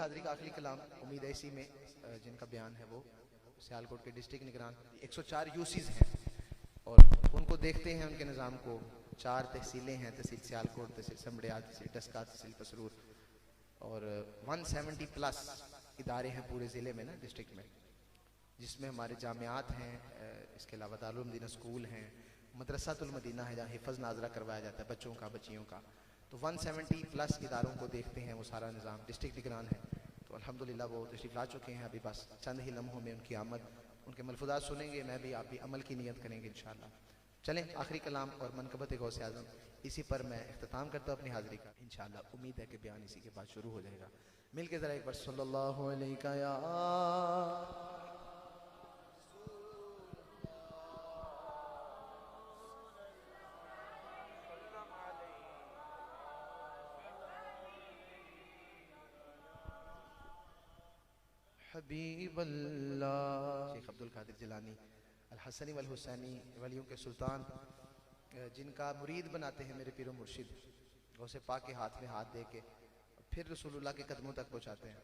हाज़िरी का आखिरी कलाम उम्मीद है इसी में जिनका बयान है वो सियालकोट के डिस्ट्रिक्ट निगरान 104 यूसीज हैं और उनको देखते हैं उनके निज़ाम को। 4 तहसीलें हैं, तहसील सियालकोट, तहसील समड़ियाल, तहसील डस्का, तहसील पसरूर और 170 प्लस इदारे हैं पूरे ज़िले में ना, डिस्ट्रिक्ट में, जिसमें हमारे जामियात हैं, इसके अलावा दारुल मदीना स्कूल हैं, मदरसातुल मदीना है जहाँ हिफ़्ज़ नाज़रा करवाया जाता है बच्चों का, बच्चियों का। तो 170 प्लस इदारों को देखते हैं वो सारा निज़ाम, डिस्ट्रिक्ट निगरान है। तो अल्हम्दुलिल्लाह वो तशरीफ़ ला चुके हैं, अभी बस चंद ही लम्हों में उनकी आमद, उनके मलफूज़ात सुनेंगे, मैं भी आप भी अमल की नीयत करेंगे इंशाअल्लाह। चलें आखिरी कलाम और मनक़बत गौसे आज़म, इसी पर मैं इख्तिताम करता हूँ अपनी हाज़िरी का इंशाअल्लाह। उम्मीद है कि बयान इसी के बाद शुरू हो जाएगा। मिल के ज़रा एक बार सल्लल्लाहु अलैका या हबीबल्लाह। शेख अब्दुल कादिर जिलानी अल हसनी वल हुसैनी वलियों के सुल्तान, जिनका मुरीद बनाते हैं मेरे पीरो मुर्शिद, गौसे पाक के हाथ में हाथ दे के फिर रसूलुल्लाह के कदमों तक पहुँचाते हैं।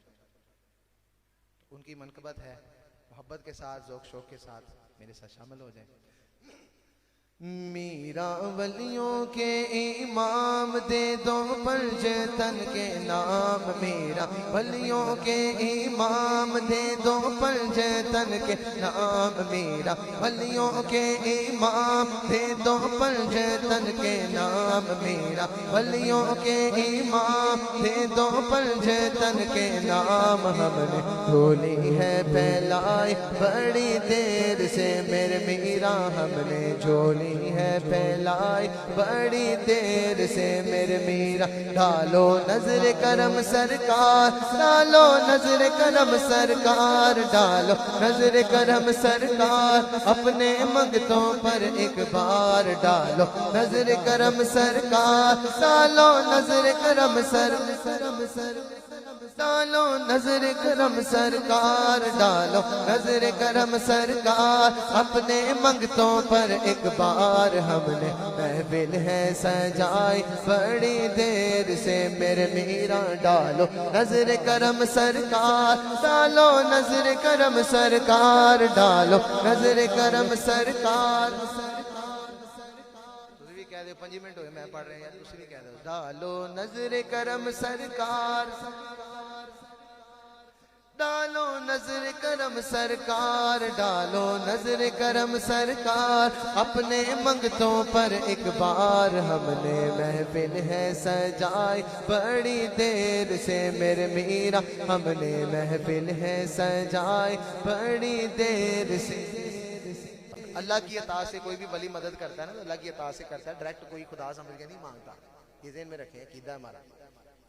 उनकी मनक़बत है, मोहब्बत के साथ ज़ौक़ शौक़ के साथ मेरे साथ शामिल हो जाएं। मीरा वलियों के इमाम दे दो परजतन के नाम, मेरा वलियों के इमाम दे दो परजतन के नाम, मेरा वलियों के इमाम दे दो परजतन के नाम, मेरा वलियों के इमाम दे दो परजतन के नाम। हमने झोली है फैलाई बड़ी देर से मेरे मीरा, हमने झोली है फैलाई बड़ी देर से मेरे मीरा। डालो नजर करम सरकार, डालो नजर करम सरकार, डालो नजर करम सरकार, अपने मंगतों पर एक बार डालो नजर करम सरकार, डालो नजर करम डालो नजर करम सरकार, डालो नजर करम सरकार, अपने मंगतों पर एक बार। हमने महफिल है सजाई बड़ी देर से मेरे मीरा, डालो नजर करम सरकार, डालो नजर करम सरकार, डालो नजर करम सरकार। कह दो 5 मिनट हो गए मैं पढ़ रहे हैं, दूसरी कह दो। डालो नजर करम सरकार, डालो नजर करम सरकार, डालो नजर करम सरकार, अपने मंगतों पर एक बार। हमने महफिल है सजाई बड़ी देर से मेरे मीरा, हमने महफिल है सजाई बड़ी देर से। अल्लाह की अता से कोई भी वली मदद करता है ना, तो अल्लाह की अता से करता है, डायरेक्ट कोई खुदा समझ के नहीं मांगता। ये ज़हन में रखें, अकीदा हमारा।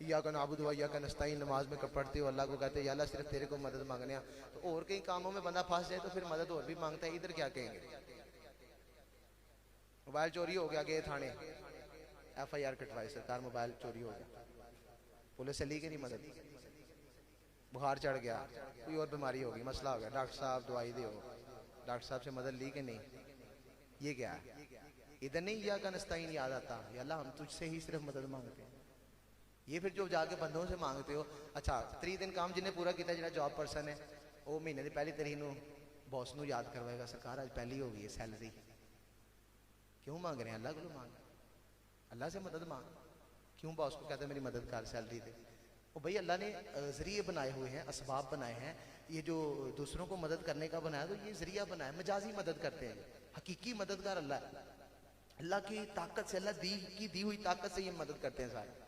इय्याका नअबुदु व इय्याका नस्तईन, नमाज में कब पढ़ते हो अल्लाह को कहते हैं या अल्लाह सिर्फ तेरे को मदद मांगने। तो और कई कामों में बंदा फंस जाए तो फिर मदद और भी मांगता है, इधर क्या कहेंगे। मोबाइल चोरी हो गया, गए थाने, FIR कटवाई, सरकार मोबाइल चोरी हो गया, पुलिस से ली कि नहीं मदद। बुखार चढ़ गया, कोई और बीमारी होगी, मसला हो गया, डॉक्टर साहब दवाई दे, डॉक्टर साहब से मदद ली कि नहीं। ये क्या है, इधर नहीं या का नस्ताइन याद आता, या अल्लाह हम तुझसे ही सिर्फ मदद मांगते हैं। ये फिर जो जाके बंदों से मांगते हो। अच्छा 3 दिन काम जिन्हें पूरा किया, जो जॉब पर्सन है वो महीने की पहली तारीख को बॉस को याद करवाएगा, सरकार आज पहली हो गई है सैलरी। क्यों मांग रहे हैं, अल्लाह को मांग, अल्लाह से मदद मांग। क्यों बॉस को कहते हैं मेरी मदद कर, सैलरी दे। वो भाई अल्लाह ने ज़रिए बनाए हुए हैं, असबाब बनाए हैं। ये जो दूसरों को मदद करने का बनाया, तो ये ज़रिया बनाया, मजाजी मदद करते हैं। हकीकी मददगार अल्लाह है, अल्लाह की ताकत से, अल्लाह दी हुई ताकत से ये मदद करते हैं सारे।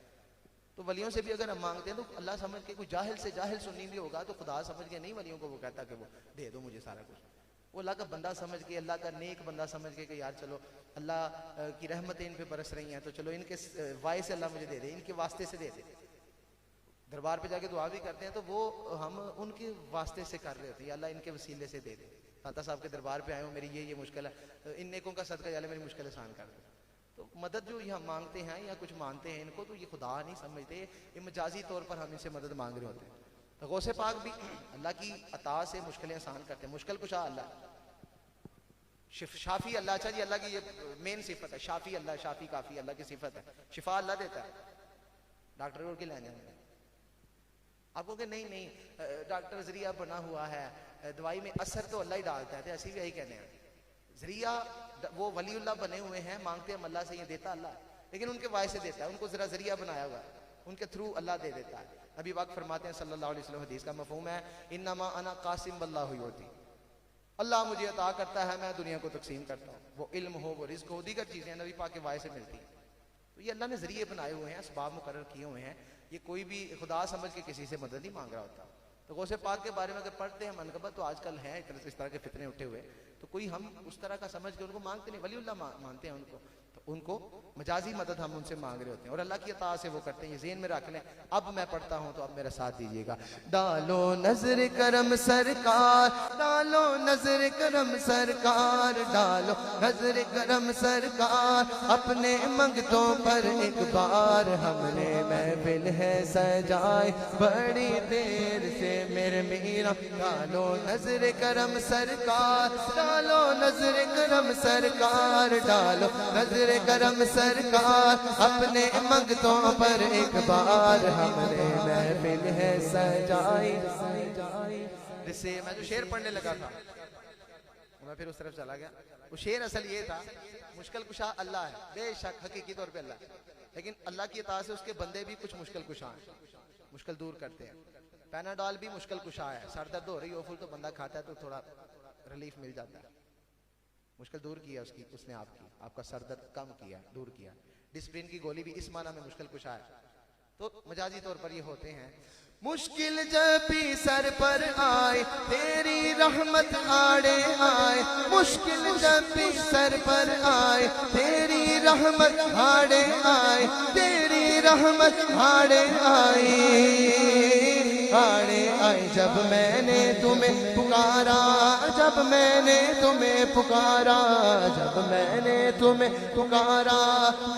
तो वलियों से भी अगर हम मांगते हैं तो अल्लाह समझ के, कोई जाहिल से जाहिल सुन्नी भी होगा तो खुदा समझ के नहीं वलियों को वो कहता कि वो दे दो मुझे सारा कुछ। वो अल्लाह का बंदा समझ के, अल्लाह का नेक बंदा समझ के कि यार चलो अल्लाह की रहमतें इन पे बरस रही हैं, तो चलो इनके वाय से अल्लाह मुझे दे दे, इनके वास्ते से दे दे। दरबार पे जाके दुआ भी करते हैं तो वो हम उनके वास्ते से कर रहे होते हैं, अल्लाह इनके वसीले से दे दे। दाता साहब के दरबार पे आए हो, मेरी ये मुश्किल है, इन नेकों का सदका या मेरी मुश्किल आसान कर दे। तो मदद जो यहाँ मांगते हैं या कुछ मानते हैं इनको, तो ये खुदा नहीं समझते, ये मजाजी तौर पर हम इनसे मदद मांग रहे होते हैं। तो गौसे पाक भी अल्लाह की अता से मुश्किलें आसान करते हैं। मुश्किल कुशा अल्लाह, शाफी अल्लाह। अच्छा जी, अल्लाह की ये मेन सिफत है, शाफी अल्लाह, शाफी काफी अल्लाह की सिफत है। शिफा अल्लाह देता है, डॉक्टर को के लाने आप कहोगे नहीं नहीं डॉक्टर जरिया बना हुआ है, दवाई में असर तो अल्लाह ही डालता है, तो ऐसे भी यही कहने हैं। जरिया वो वलीउल्लाह बने हुए हैं, मांगते हैं अल्लाह से, ये देता अल्लाह, लेकिन उनके वाय से देता है, उनको जरा जरिया बनाया हुआ है, उनके थ्रू अल्लाह दे देता है। नबी पाक फरमाते हैं सल्लल्लाहु अलैहि वसल्लम, हदीस का मफहूम है इन्नमा अना कासिम वल्लाहु युती, अल्लाह मुझे अता करता है, मैं दुनिया को तकसीम करता हूँ। वो इल्म हो, वो रिज्क हो, दीगर चीजें नबी पाक के वाय से मिलती हैं। तो ये अल्लाह ने जरिए बनाए हुए हैं, असबाब मुकर्रर किए हुए हैं। ये कोई भी खुदा समझ के किसी से मदद नहीं मांग रहा होता। तो गौसे पाक के बारे में अगर पढ़ते हैं मनकबत, तो आजकल है इस तरह के फितने उठे हुए, तो कोई हम उस तरह का समझ के उनको मांगते नहीं, वलीउल्लाह मानते हैं उनको, तो उनको मजाजी मदद हम उनसे मांग रहे होते हैं और अल्लाह की अता से वो करते हैं। ये ज़हन में रख लें। अब मैं पढ़ता हूँ तो अब मेरा साथ दीजिएगा। डालो नजर करम सरकार, डालो नजर करम सरकार, डालो नजर करम सरकार, अपने मंगतों पर एक बार हमने महफिल है सजाए बड़ी देर से मेरे मीरा। डालो नजर करम सरकार, डालो नजर करम सरकार, डालो नजर करम सरकार, अपने मंगतों पर एक बार हमने महफिल है सजाई। जिससे मैं जो शेर पढ़ने लगा था मैं फिर उस तरफ चला गया। वो शेर असल ये था, मुश्किल कुशा अल्लाह है, बेशक हकीकी तौर पे अल्लाह, लेकिन अल्लाह की अता से उसके बंदे भी कुछ मुश्किल कुशा हैं, मुश्किल दूर करते हैं। पैनाडॉल भी मुश्किल कुशा है, सर दर्द हो रही हो फुल तो बंदा खाता है तो थोड़ा रिलीफ मिल जाता है, मुश्किल दूर किया उसकी, उसने आपका सर दर्द कम किया, दूर किया। डिस्प्रिन की गोली भी इस माना में मुश्किल कुशा है। तो मजाजी तौर पर ये होते हैं। मुश्किल जब भी सर पर आए तेरी रहमत आड़े आए, मुश्किल जब भी सर पर आए तेरी रहमत आड़े आए, तेरी रहमत आड़े आई, आड़े आई। जब मैंने तुम्हें पुकारा, जब मैंने तुम्हें पुकारा, जब मैंने तुम्हें पुकारा,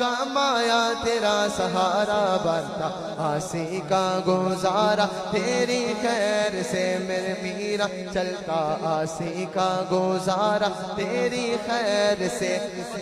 काम आया तेरा सहारा, बनता आसी का गुजारा, तेरी खैर से मेरे मीरा चलता आसी का गुजारा, तेरी खैर से।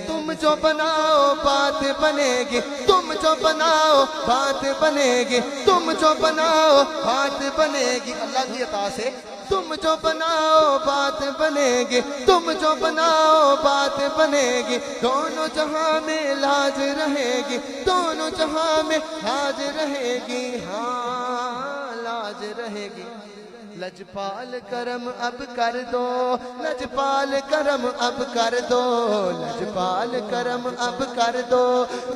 तुम जो बनाओ बात बनेगी, तुम जो बनाओ बात बनेगी, तुम जो बनाओ बात बनेगी, अल्लाह की अता से तुम जो बनाओ बात बनेगी, तुम जो बनाओ बात बनेगी, दोनों जहां में लाज रहेगी, दोनों जहां में लाज रहेगी, हाँ लाज रहेगी। लजपाल करम अब कर दो, लजपाल करम अब कर दो, लजपाल करम अब कर दो,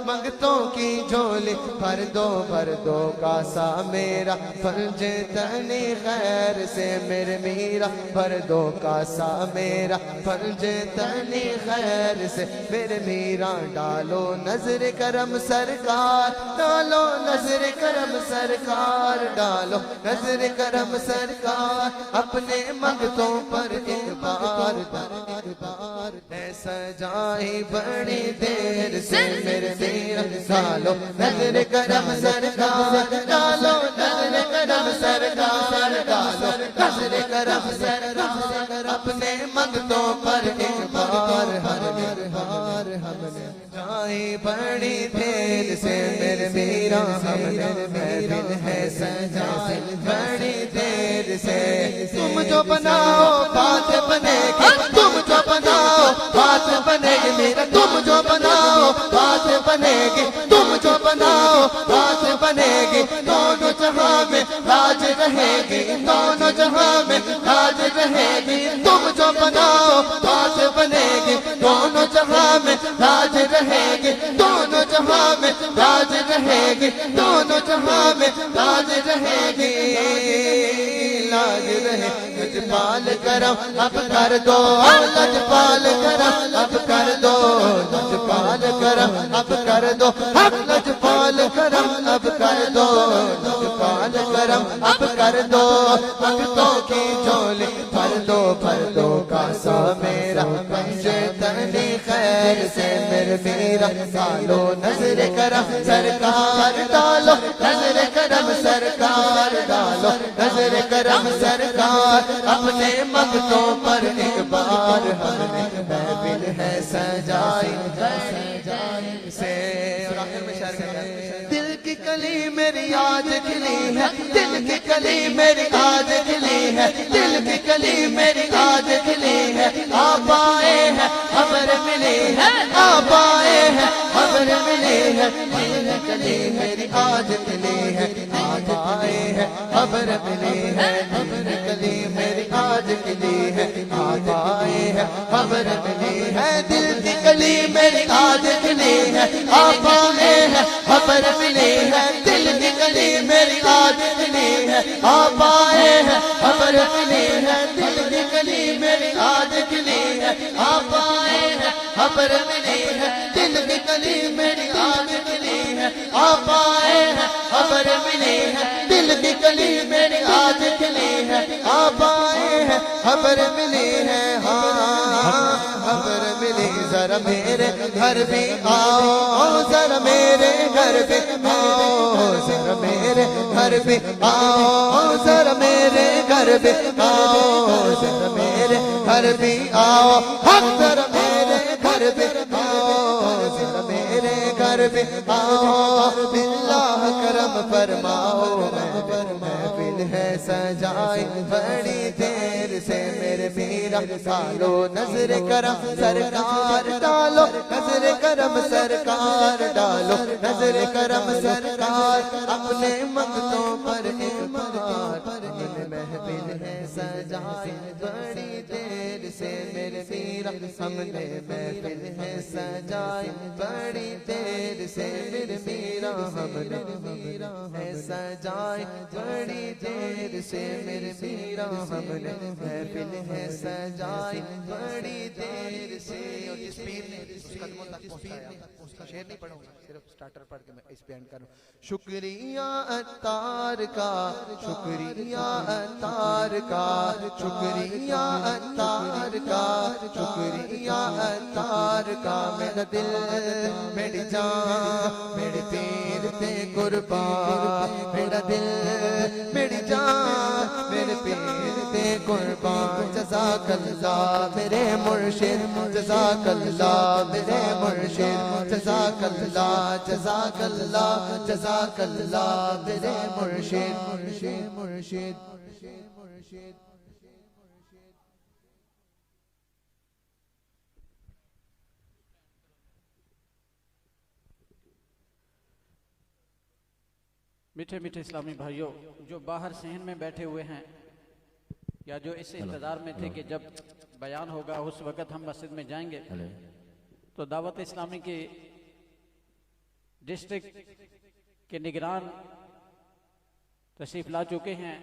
मंगतों की झोली भर दो, भर दो कासा मेरा फर्ज तनी खैर से मेरे मीरा, भर दो कासा मेरा फर्ज तनी खैर से मेरे मीरा। डालो नजर करम सरकार, डालो नजर करम सरकार, डालो नजर करम सरकार, अपने मंगतों पर एक बार, एक बार सजाई बड़ी देर से मेरे मीरा। डालो नजर करम सरकार, डालो नजर करम सरकार, डालो नजर करम सरकार, अपने मंगतों पर एक बार, हर हार हमने जाई बड़ी देर से मेरे मीरा, हमने महफिल है सजाई बड़ी देर से। तुम जो बनाओ बात बनेगी, तुम जो बनाओ बात बनेगी मेरा, तुम जो बनाओ बात बनेगी, तुम जो बनाओ बात बनेगी, दोनों जहां में राज रहेगी, दोनों जहां में राज रहेगी। तुम जो बनाओ बात बनेगी, दोनों जहां में राज रहेगी, दोनों जहां में राज रहेगी, दोनों जहां में राज रहेगी, लाज रहे। लजपाल करम अब कर दो, लजपाल करम अब कर दो, लजपाल करम अब कर दो, अब लजपाल करम अब कर दो, लजपाल करम अब कर दो, भक्तों की झोली भर दो, भर दो कासा मेरा पंजे तनी खैर से मेरे मीरा। डालो नजर करम सरकार, डालो नजर करम सरकार, डालो नजर करम सरकार, अपने मंगतों पर एक बार हमने महफिल है सजाई से। और आखिर में शेर कहता है, दिल की कली कली मेरी आज खिली है, दिल की कली मेरी आज खिली है, दिल की कली मेरी आज खिली है। आप आए हैं खबर मिली है, आप आए हैं खबर मिली है, दिल की कली मेरी आज खिली है। आप आए हैं खबर मिली है, दिल की कली मेरी आज खिली है। आप आए हैं खबर मिली है, दिल की कली मेरी आज खिली है। आप आए हैं खबर मिली है, दिल की कली मेरी आज खिली है। आप आए हैं खबर मिली है, दिल की कली मेरी आज खिली है। आप आए हैं खबर मिली है, दिल की कली मेरी आज खिली है। आप आए हैं खबर मिली है, दिल की कली मेरी आज खिली है। आप आए हैं खबर मिली है, हाँ खबर मिली। जरा मेरे घर भी आओ, जरा मेरे घर भी आओ, जरा मेरे घर भी आओ, जरा मेरे घर भी आओ, जरा मेरे घर भी आओ, हम जरा मेरे घर भी आओ, जरा मेरे घर भी आओ। बिल्लाह करम फरमाओ, महफिल है सजाई बड़ी देर से मेरे मीरा। डालो नजर करम सरकार, डालो नजर करम सरकार, डालो नजर करम सरकार। अपने मंगतों पर एक बार महफिल है सजाई बड़ी देर से मेरे मीरा। हमने महफिल है सजाई बड़ी देर से मेरे मीरा। हमने है सजाई बड़ी देर से मेरे मीरा। हमने महफिल है सजाई बड़ी देर से। और जिस पीर ने कदमों तक पहुंचाया, उसका शेर नहीं पढ़ूंगा, सिर्फ स्टार्टर पढ़ के मैं इस पे एंड करूं। शुक्रिया अत्तार का, शुक्रिया अत्तार का, शुक्रिया अत्तार का, शुक्रिया अत्तार का। मेरा दिल मेरी जान मेरे पीर ते कुर्बान, मेरा दिल मेरी जान मेरे पीर ते कुर्बान। जज़ाकल्लाह मेरे मुर्शिद, जज़ाकल्लाह मेरे मुर्शिद, जज़ाकल्लाह जज़ाकल्लाह जज़ाकल्लाह मेरे मुर्शिद, मुर्शिद मुर्शिद मुर्शिद। मीठे मीठे इस्लामी भाइयों, जो बाहर सहन में बैठे हुए हैं या जो इस इंतज़ार में थे कि जब बयान होगा उस वक़्त हम मस्जिद में जाएंगे, तो दावत इस्लामी की डिस्ट्रिक्ट के निगरान तशरीफ़ ला चुके हैं।